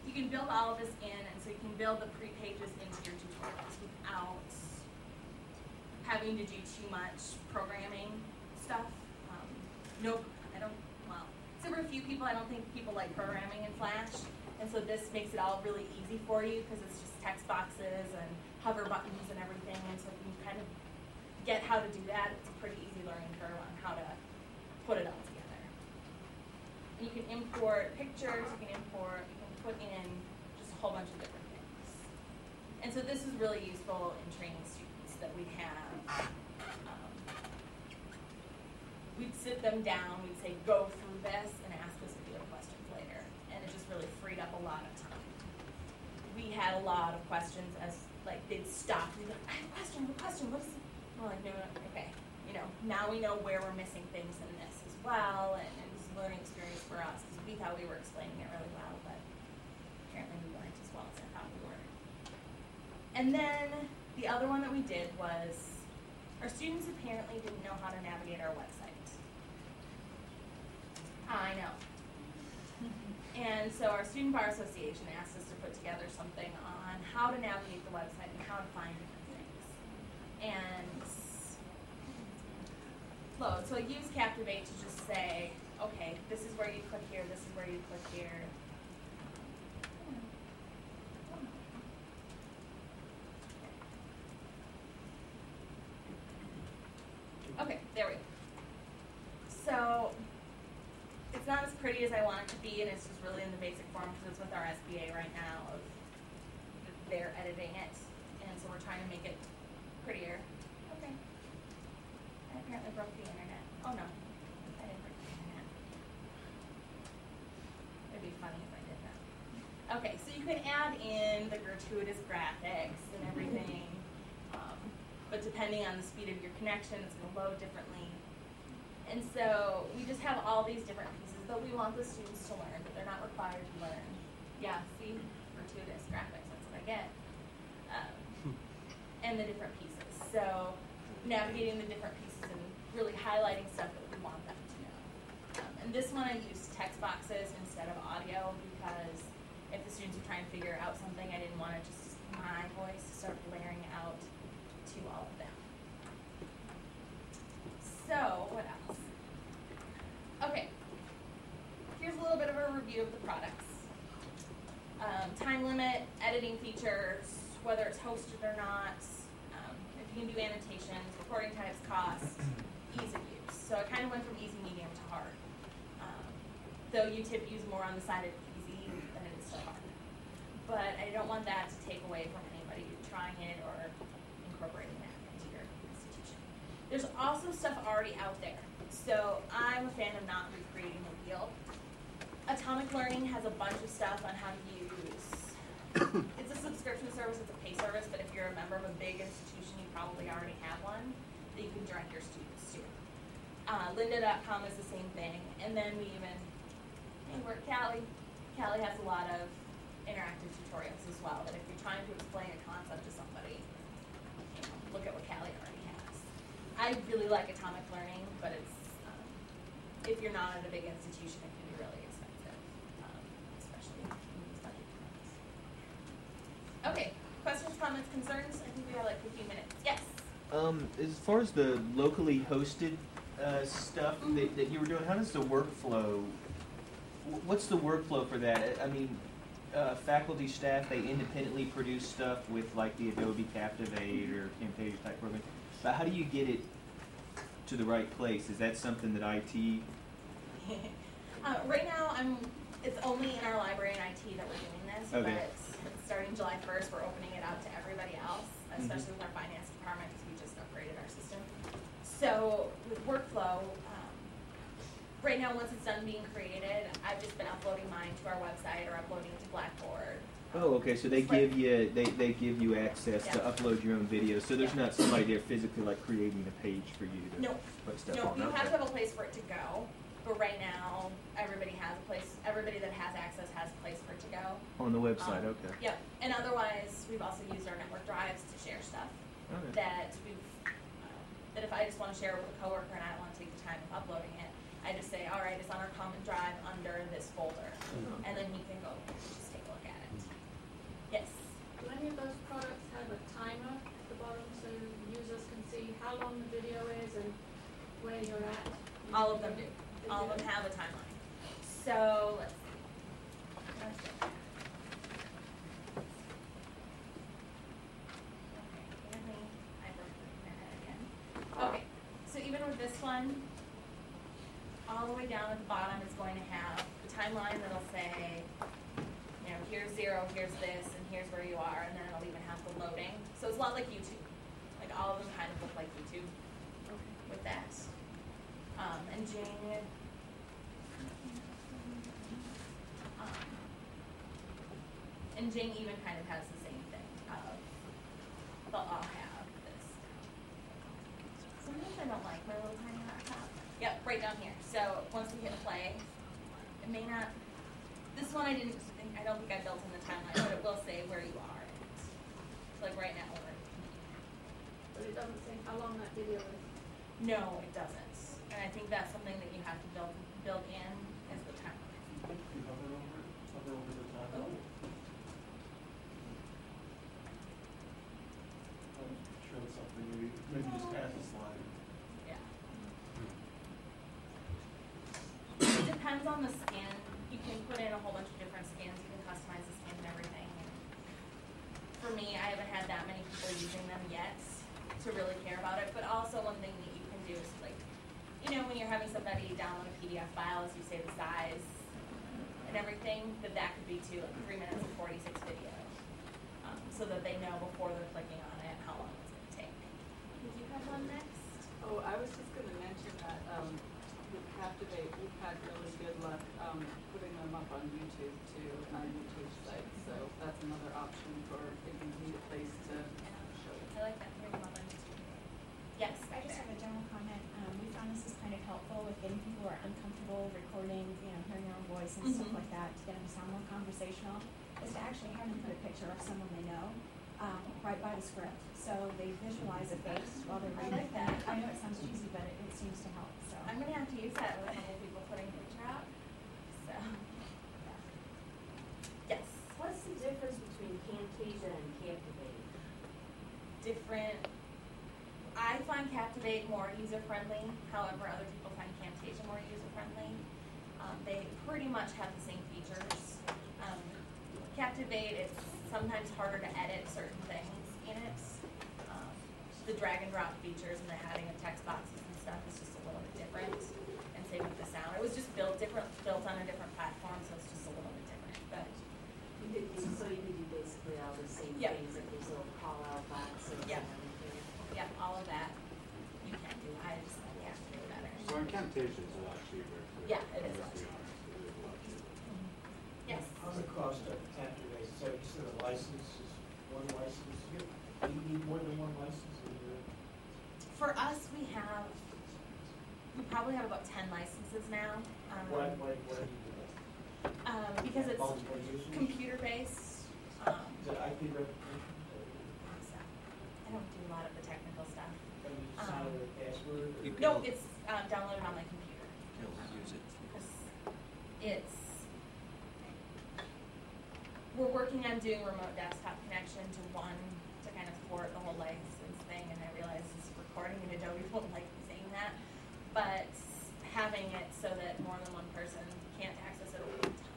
you can build all of this in, and so you can build the pre-pages into your tutorials without having to do too much programming stuff. Nope, I don't, well, except for a few people, I don't think people like programming in Flash, and so this makes it all really easy for you, because it's just text boxes and hover buttons and everything, and so if you kind of get how to do that, it's a pretty easy learning curve on how to put it all together. And you can import pictures, you can put in just a whole bunch of different things. And so this is really useful in training students that we have. We'd sit them down, we'd say, go through this and ask us if you have questions later. And it just really freed up a lot of time. We had a lot of questions as, like, they'd stop and they'd go, I have a question, what is it? We're like, no, okay. You know, now we know where we're missing things in this as well, and it was a learning experience for us, because we thought we were explaining it really well, but apparently we weren't as well as I thought we were. And then the other one that we did was, our students apparently didn't know how to navigate our website. I know. And so our Student Bar Association asked us to put together something on how to navigate the website and how to find different things. And load. So I use Captivate to just say, okay, this is where you click here, this is where you click here. Okay, there we go. So it's not as pretty as I want it to be, and it's just really in the basic form because it's with our SBA right now. They're editing it, and so we're trying to make it prettier. Okay. I apparently broke the internet. Oh no, I didn't break the internet. It'd be funny if I did that. Okay, so you can add in the gratuitous graphics and everything, but depending on the speed of your connection, it's going to load differently. And so we just have all these different pieces that we want the students to learn, but they're not required to learn. Yeah, see? Gratuitous graphics, that's what I get. And the different pieces. So navigating the different pieces and really highlighting stuff that we want them to know. And this one I used text boxes instead of audio because if the students were trying to figure out something, I didn't want it just my voice to start blaring out to all of them. So, what else? Okay, here's a little bit of a review of the products. Time limit, editing features, whether it's hosted or not, if you can do annotations, recording types, cost, ease of use. So I kind of went from easy, medium to hard. Though UTip use more on the side of easy than it is to hard. But I don't want that to take away from anybody trying it or incorporating that into your institution. There's also stuff already out there. So I'm a fan of not recreating the wheel. Atomic Learning has a bunch of stuff on how to use, it's a subscription service, it's a pay service, but if you're a member of a big institution, you probably already have one that you can direct your students to. Lynda.com is the same thing. And then we even, we're at Callie. Callie has a lot of interactive tutorials as well, that if you're trying to explain a concept to somebody, look at what Callie already has. I really like Atomic Learning, but it's, if you're not at a big institution, it can be really expensive, especially in these budget times. Okay, questions, comments, concerns? I think we have like 15 minutes. Yes? As far as the locally hosted stuff that you were doing, how does the workflow, what's the workflow for that? I mean, faculty, staff, they independently produce stuff with like the Adobe Captivate or Camtasia type program, but how do you get it to the right place? Is that something that IT? Right now, it's only in our library and IT that we're doing this, Okay. but starting July 1st, we're opening it out to everybody else, especially with our finance department, because we just upgraded our system. So with workflow, right now, once it's done being created, I've just been uploading mine to our website or uploading it to Blackboard. Oh, okay. So they give you they give you access to Yeah. upload your own videos. So there's not somebody there physically like creating a page for you to No. put stuff No, on. you Okay. have to have a place for it to go, but right now, everybody has a place, everybody that has access has a place for it to go. On the website. Okay. Yep, and otherwise, we've also used our network drives to share stuff Okay. that that if I just want to share it with a coworker and I don't want to take the time of uploading it, I just say, all right, it's on our common drive under this folder, and then he can go just take a look at it. Yes? Do any of those products have a timer at the bottom so users can see how long the video is and where you're at? All of them do. They All of do? them have a timeline. So, let's see. Let's get there. Okay, apparently I broke the internet again. Okay, so even with this one, all the way down at the bottom is going to have the timeline that'll say, here's 0, here's this, and here's where you are, and then it'll even have the loading. So it's a lot like YouTube. Like all of them kind of look like YouTube with that. And Jing, And Jing even kind of has the same thing of, they'll all have this. Sometimes I don't like my little tiny laptop. Yep, right down here. So once we hit play, it may not, this one I don't think I built in the timeline, but it will say where you are. So like right now we're. But it doesn't say how long that video is. No, it doesn't. And I think that's something that you have to build in as the timeline. You hover over the top. Oh. Showed something, maybe just pass a slide. Yeah. It depends on the skin. You can put in a whole bunch of different skins. You can customize the skin and everything. And for me, I haven't had that many people using them yet to really care about it. But also one thing that you can do is like, you know, when you're having somebody download a PDF file, as you say the size and everything, that could be to 3 minutes and 46 video. So that they know before they're clicking on it how long it's going to take. Did you have one next? Oh, I was just going to mention that with Captivate, we've had really good luck putting them up on YouTube too, on our YouTube site. So that's another option for if you need a place to show it. I like that. Here's one on YouTube. Yes. I just have a general comment. We found this is kind of helpful with getting people who are uncomfortable recording, hearing their own voice and stuff like that, to get them to sound more conversational, is to actually have them put a picture of someone they know right by the script. So they visualize a face while they're I reading like it. that. I know it sounds cheesy, but it seems to help. So I'm going to have to use that with a couple people putting a picture out. So, yes. What's the difference between Camtasia and Captivate? Different. I find Captivate more user-friendly. However, other people find Camtasia more user-friendly. They pretty much have the same features. Captivate, it's sometimes harder to edit certain things in it. The drag and drop features and the adding of text boxes and stuff is just a little bit different. And same with the sound. It was just built on a different platform, so it's just a little bit different. But So you could do basically all the same Yep. things, like these little call-out boxes Yep. and everything. yeah, all of that you can do. I just think you have to do it better. So in Camtasia, it's a lot cheaper. too. Yeah, it is a lot Let's be cheaper. honest, it is a lot cheaper. Yes. How's the cost of Captivate? So you said a license is one license. Do you need more than one license? For us, we probably have about 10 licenses now. Why do you do that? Because it's Multiple users? computer-based. Is it IP replication? So I don't do a lot of the technical stuff. Can you sign with a password? or- You- No, it's downloaded on my computer. You'll use it. We're working on doing remote desktop connection to one to kind of port the whole license thing, and I realize this recording in Adobe won't like me saying that, but having it so that more than one person can't access it,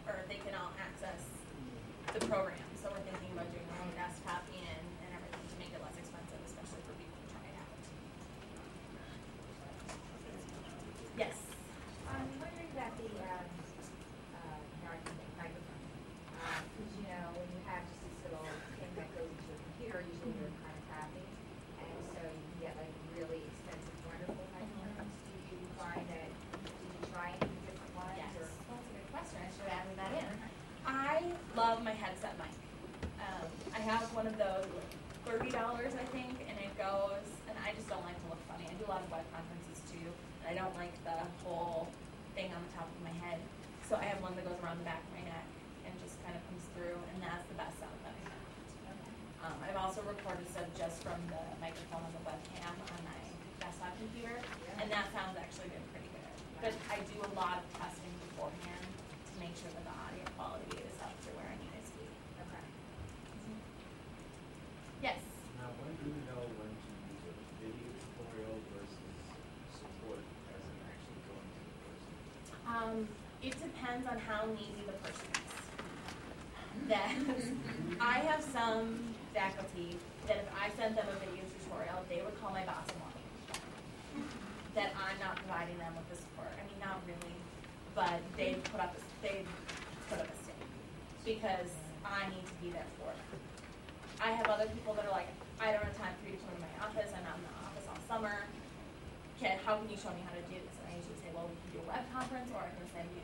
or they can all access the program. So we're thinking about doing remote desktop and everything to make it less expensive, especially for people to try it out. Yes. I'm wondering about the microphone. Because, when you have just this little thing that goes into a computer, usually they're kind of crappy. And so you can get like really expensive, wonderful microphones. Do you find that, did you try any different ones? Yes, Or? that's a good question. I should have added that in. I love my headset mic. I have one of those, $30, I think, and it goes, and I just don't like to look funny. I do a lot of web conferences too, and I don't like the whole thing on the top of my head. So I have one that goes around the back of my neck and just kind of comes through, and that's the best sound that I found. I've also recorded stuff just from the microphone on the webcam on my desktop computer, and that sounds actually been pretty good. But I do a lot of testing beforehand to make sure that the audio quality is up to where I need it to be. Okay. Yes. Now, when do you know when to use a video tutorial versus support as in actually going to the person? It depends on how needy the person is. That I have some faculty that if I sent them a video tutorial, they would call my boss and want me that I'm not providing them with the support. I mean, not really, but they put up a stink because I need to be there for them. I have other people that are like, I don't have time for you to come to my office. I'm not in the office all summer. How can you show me how to do this? And I usually say, well, we can do a web conference, or I can send you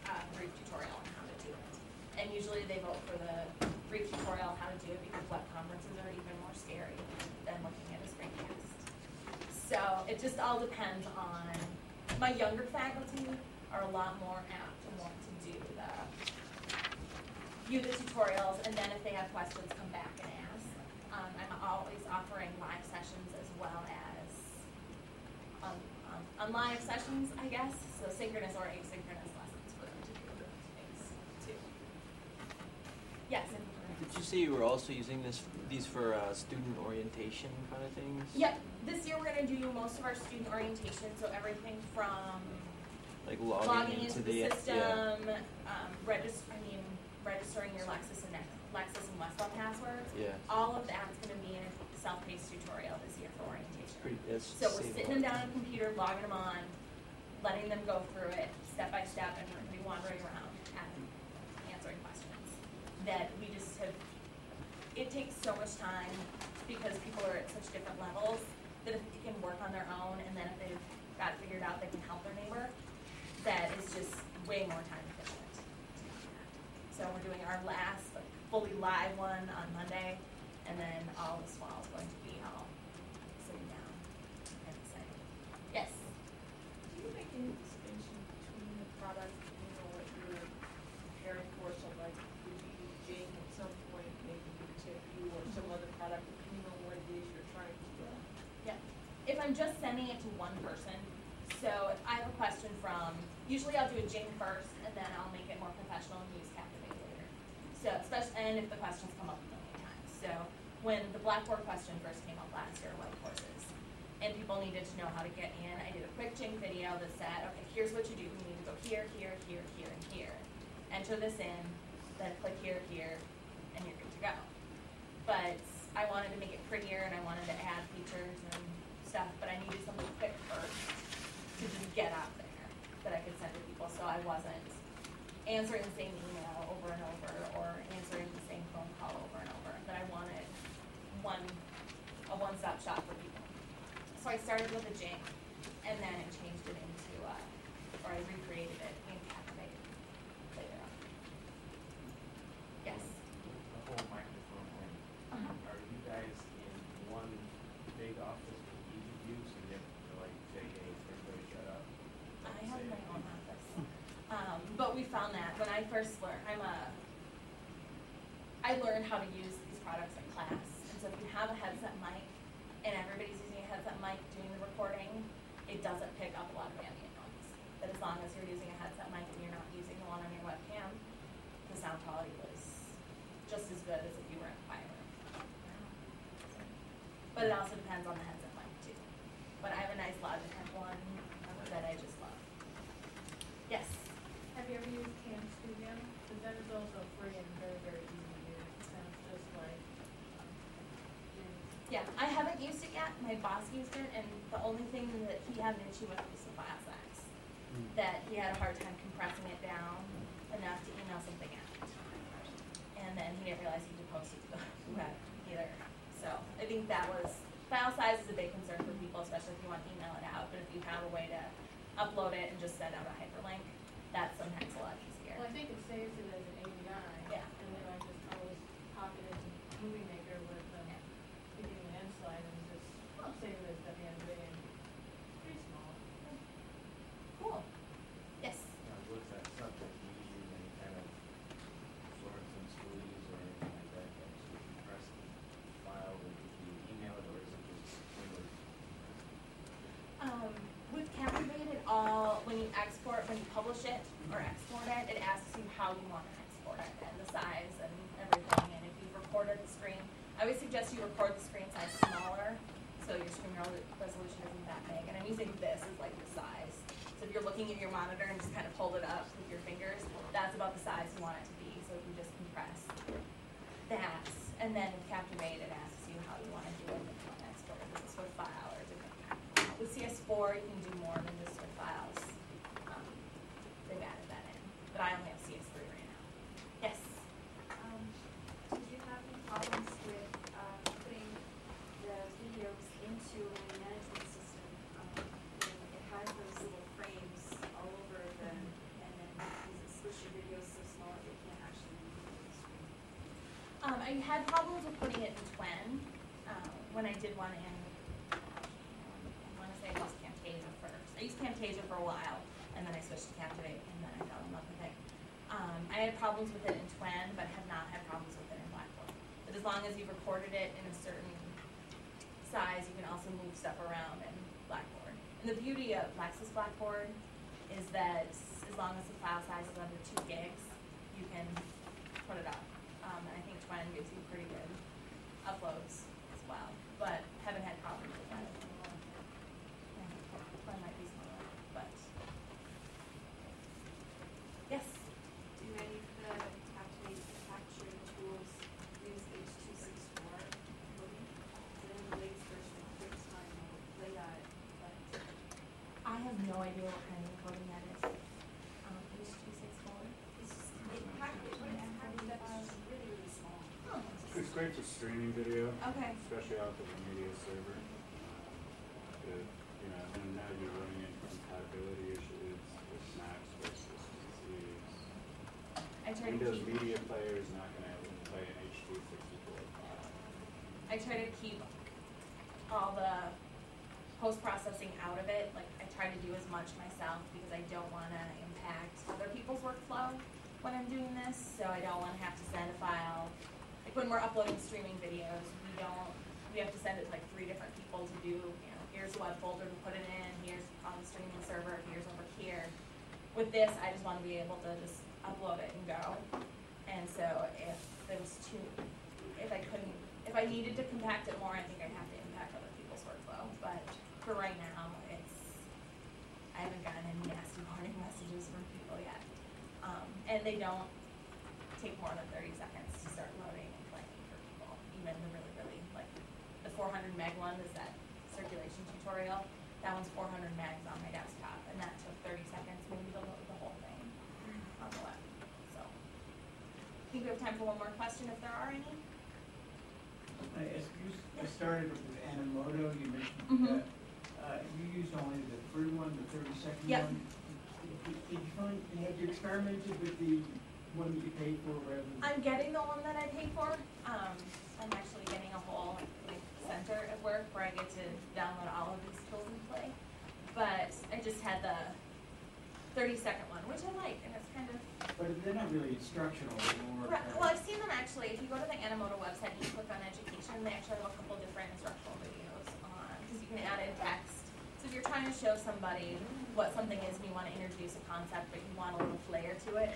a brief tutorial on how to do it. And usually they vote for the brief tutorial how to do it because web conferences are even more scary than looking at a screencast. So it just all depends on, my younger faculty are a lot more apt to want to view the tutorials, and then if they have questions, come back and ask. I'm always offering live sessions as well as on live sessions, I guess, so synchronous or asynchronous lessons for them to do things too. Yes. Did you say you were also using these for student orientation kind of things? Yep. This year we're going to do most of our student orientation, so everything from like logging into the system, yeah. registering your Lexis and Westlaw passwords. Yeah. All of that's going to be in a self-paced tutorial this year for orientation. That's So we're sitting them down on a computer, logging them on, letting them go through it step by step, and we're going to be wandering around and answering questions. That we just have, it takes so much time because people are at such different levels that if they can work on their own, and then if they've got it figured out, they can help their neighbor, that is just way more time efficient. So we're doing our last fully live one on Monday, and then all this fall is going to be all sitting down and excited. Yes? Do you make any distinction between the product, what you're preparing for, so like, would you use Jing at some point, maybe uTipu or some other product, depending on what it is you're trying to do? Yeah. If I'm just sending it to one person, so if I have a question from, usually I'll do a Jing first, and then I'll make it more professional and use Captivate later. So, and if the questions come up a million times. So when the Blackboard question first came up last year, web courses, and people needed to know how to get in, I did a quick Jing video that said, okay, here's what you do. You need to go here, here, here, here, and here. Enter this in, then click here, here, and you're good to go. But I wanted to make it prettier, and I wanted to add features and stuff, but I needed something quick first to just get out there that I could send to people, so I wasn't answering the same email over and over or answering the same phone call over and over, that I wanted a one-stop shop for people. So I started with a Jing, and then it changed it into, or I recreated it in Captivate later on. Yes? The whole microphone thing. Are you guys in one big office with each of you, so you have to like say, hey, everybody shut up? I have my own office. But we found that when I first learned, I learned how to use these products in class. And so if you have a headset mic and everybody's using a headset mic doing the recording, it doesn't pick up a lot of ambient noise. But as long as you're using a headset mic and you're not using the one on your webcam, the sound quality was just as good as if you were in a quiet room. But it also depends on the headset mic too. But I have a nice Logitech one that I just love. Yes? Have you ever used Cam Studio? Because that is also free and very, very easy to use. It sounds just like Yeah, I haven't used it yet. My boss used it, and the only thing that he had an issue with was the file size. That he had a hard time compressing it down enough to email something out. And then he didn't realize he could post it to the web either. So I think that was, file size is a big concern for people, especially if you want to email it out. But if you have a way to upload it and just send out a hyperlink, that's sometimes a lot easier. Well, I think it saves it as an API. Yeah. And then I always pop it into Movie Maker with giving an end slide and just save it as WMV, and it's pretty small. Cool. Yes? Now, with that subject, do you use any kind of Florence Studios or anything like that to actually compress the file, or do you email it, or is it just Windows? With Captivate, when you publish it or export it, it asks you how you want to export it and the size and everything. And if you've recorded the screen, I always suggest you record the screen size smaller so your screen resolution isn't that big. And I'm using this as like the size. So if you're looking at your monitor and just kind of hold it up with your fingers, that's about the size you want it to be. So if you just compress that, and then with Captivate, it asks you how you want to do it. If you want to export it as a SWIFT file or different. With CS4, you can do more than just SWIFT files. They've added that in, but I only have CS3 right now. Yes? Did you have any problems with putting the videos into a management system? It has those little frames all over them, and then does it switch your videos so small that they can't actually be viewed on the screen? I had problems with putting it in Twin when I did one in, I want to say I used Camtasia first. I used Camtasia for a while, and then I switched to Captivate, and then I fell in love with it. I had problems with it in Twin, but have not had problems with it in Blackboard. But as long as you've recorded it in a certain size, you can also move stuff around in Blackboard. And the beauty of Lexis Blackboard is that as long as the file size is under 2 gigs, you can put it up. And I think Twin gives you pretty good uploads as well, but haven't had problems with that anymore. Twin might be smaller, but yes. Do many of the Captivate capture tools use H.264 coding? And in the latest version of QuickTime will play that, but I have no idea what kind of coding that is. H.264. it's just, it package, when it's packaged up, it's really, really small. Oh. It's great for streaming video, Okay. especially off of a media server. You know, and now you're running into compatibility issues with Macs versus PCs. I try to Windows keep. Media Player is not going to play an H.264 file. I try to keep all the post-processing out of it. Like, I try to do as much myself because I don't want to impact other people's workflow when I'm doing this. So I don't want to have to send a file. Like when we're uploading streaming videos, we have to send it to like 3 different people to do, you know, here's the web folder to put it in, here's on the streaming server, here's over here. With this, I just want to be able to just upload it and go. And so if there was if I needed to compact it more, I think I'd have to impact other people's workflow. But for right now, I haven't gotten any nasty warning messages from people yet. And they don't take more than 30 seconds to start loading and playing for people. Even the really, really, like, the 400 meg one is that circulation tutorial. That one's 400 megs on my desktop, and that took 30 seconds maybe to load the whole thing on the web. So, I think we have time for one more question if there are any. I started with Animoto, you mentioned Mhm. that. You used only the free one, the 30-second Yep. one. Did you find, have you experimented with the one that you paid for rather than? I'm getting the one that I pay for. I'm actually getting a whole like center at work where I get to download all of these tools and play. But I just had the 30-second one, which I like, and it's kind of. But they're not really instructional, they're more. Right. Well, I've seen them actually. If you go to the Animoto website and you click on education, they actually have a couple different instructional videos on, because you can add in text. So if you're trying to show somebody what something is and you want to introduce a concept but you want a little flair to it,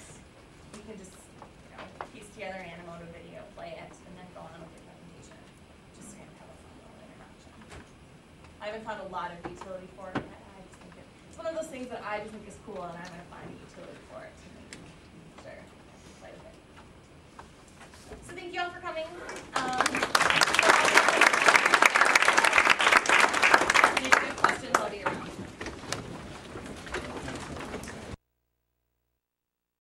you can just, you know, piece together an Animoto video, play it, and then go on with your presentation. Just to kind of have a fun little introduction. I haven't found a lot of utility for it yet. I just think it's one of those things that I just think is cool, and I'm going to find a utility for it to make sure I play with it. So thank you all for coming.